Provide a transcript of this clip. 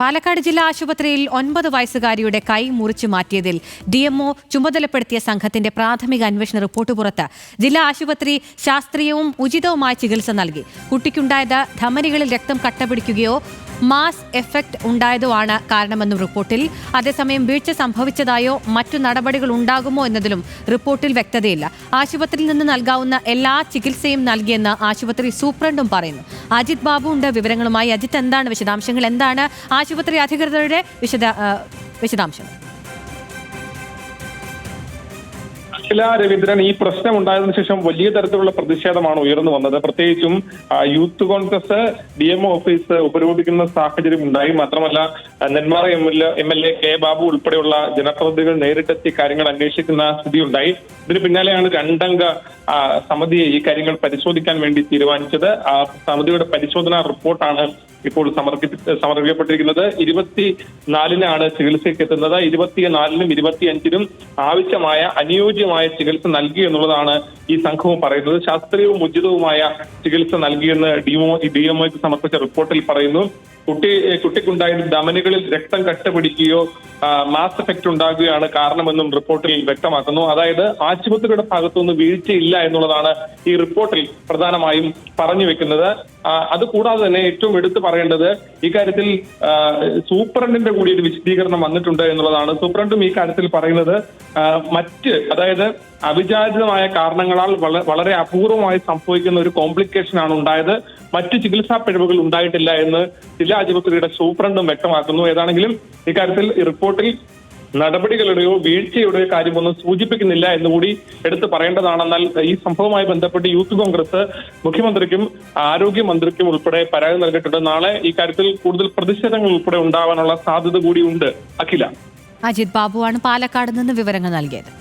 പാലക്കാട് ജില്ലാ ആശുപത്രിയിൽ 9 വയസ്സുകാരിയുടെ കൈ മുറിച്ചു മാറ്റിയതിൽ DMO ചുമതലപ്പെടുത്തിയ സംഘത്തിന്റെ പ്രാഥമിക അന്വേഷണ റിപ്പോർട്ട് പുറത്ത്. ജില്ലാ ആശുപത്രി ശാസ്ത്രീയവും ഉചിതവുമായ ചികിത്സ നൽകി. കുട്ടിക്കുണ്ടായത് ധമനികളിൽ രക്തം കട്ടപിടിക്കുകയോ മാസ് എഫക്ട് ഉണ്ടായതോ ആണ് കാരണമെന്നും റിപ്പോർട്ടിൽ. അതേസമയം വീഴ്ച സംഭവിച്ചതായോ മറ്റു നടപടികൾ ഉണ്ടാകുമോ എന്നതിലും റിപ്പോർട്ടിൽ വ്യക്തതയില്ല. ആശുപത്രിയിൽ നിന്ന് നൽകാവുന്ന എല്ലാ ചികിത്സയും നൽകിയെന്ന് ആശുപത്രി സൂപ്രണ്ടും പറയുന്നു. അജിത് ബാബു ഉണ്ട് വിവരങ്ങളുമായി. അജിത്, എന്താണ് വിശദാംശങ്ങൾ? എന്താണ് ആശുപത്രി അധികൃതരുടെ വിശദാംശങ്ങൾ? രവീന്ദ്രൻ, ഈ പ്രശ്നം ഉണ്ടായതിനു ശേഷം വലിയ തരത്തിലുള്ള പ്രതിഷേധമാണ് ഉയർന്നു വന്നത്. പ്രത്യേകിച്ചും യൂത്ത് കോൺഗ്രസ് DMO ഓഫീസ് ഉപരോധിക്കുന്ന സാഹചര്യം ഉണ്ടായി. മാത്രമല്ല, നെന്മാറ MLA കെ ബാബു ഉൾപ്പെടെയുള്ള ജനപ്രതിനിധികൾ നേരിട്ടെത്തി കാര്യങ്ങൾ അന്വേഷിക്കുന്ന സ്ഥിതിയുണ്ടായി. ഇതിന് പിന്നാലെയാണ് 2 അംഗ സമിതിയെ ഈ കാര്യങ്ങൾ പരിശോധിക്കാൻ വേണ്ടി തീരുമാനിച്ചത്. ആ സമിതിയുടെ പരിശോധനാ റിപ്പോർട്ടാണ് ഇപ്പോൾ സമർപ്പിക്കപ്പെട്ടിരിക്കുന്നത്. 24-നാണ് ചികിത്സയ്ക്ക് എത്തുന്നത്. 24-നും 25-നും ആവശ്യമായ അനുയോജ്യമായ ചികിത്സ നൽകി എന്നുള്ളതാണ് ഈ സംഘവും പറയുന്നത്. ശാസ്ത്രീയവും ഉചിതവുമായ ചികിത്സ നൽകിയെന്ന് DMOയ്ക്ക് സമർപ്പിച്ച റിപ്പോർട്ടിൽ പറയുന്നു. കുട്ടിക്കുണ്ടായ ധമനികളിൽ രക്തം കട്ടപിടിക്കുകയോ മാസ് എഫക്ട് ഉണ്ടാകുകയാണ് കാരണമെന്നും റിപ്പോർട്ടിൽ വ്യക്തമാക്കുന്നു. അതായത് ആശുപത്രിയുടെ ഭാഗത്തുനിന്ന് വീഴ്ചയില്ല എന്നുള്ളതാണ് ഈ റിപ്പോർട്ടിൽ പ്രധാനമായും പറഞ്ഞു വെക്കുന്നത്. അതുകൂടാതെ തന്നെ ഏറ്റവും എടുത്തു പറയേണ്ടത് ഇക്കാര്യത്തിൽ സൂപ്രണ്ടിന്റെ കൂടി ഒരു വിശദീകരണം വന്നിട്ടുണ്ട് എന്നുള്ളതാണ്. സൂപ്രണ്ടും ഈ കാര്യത്തിൽ പറയുന്നത് അതായത് അവിചാരിതമായ കാരണങ്ങളാൽ വളരെ അപൂർവമായി സംഭവിക്കുന്ന ഒരു കോംപ്ലിക്കേഷൻ ആണ് ഉണ്ടായത്. മറ്റു ചികിത്സാ പിഴവുകൾ ഉണ്ടായിട്ടില്ല എന്ന് ജില്ലാ ആശുപത്രിയുടെ സൂപ്രണ്ടും വ്യക്തമാക്കുന്നു. ഏതാണെങ്കിലും ഇക്കാര്യത്തിൽ റിപ്പോർട്ടിൽ നടപടികളുടെയോ വീഴ്ചയുടെയോ കാര്യമൊന്നും സൂചിപ്പിക്കുന്നില്ല എന്നുകൂടി എടുത്തു പറയേണ്ടതാണെന്നാൽ ഈ സംഭവവുമായി ബന്ധപ്പെട്ട് യൂത്ത് കോൺഗ്രസ് മുഖ്യമന്ത്രിക്കും ആരോഗ്യമന്ത്രിക്കും ഉൾപ്പെടെ പരാതി നൽകിയിട്ടുണ്ട്. നാളെ ഈ കാര്യത്തിൽ കൂടുതൽ പ്രതിഷേധങ്ങൾ ഉൾപ്പെടെ ഉണ്ടാവാനുള്ള സാധ്യത കൂടി ഉണ്ട്. അഖില. അജിത് ബാബുവാണ് പാലക്കാട് നിന്ന് വിവരങ്ങൾ നൽകിയത്.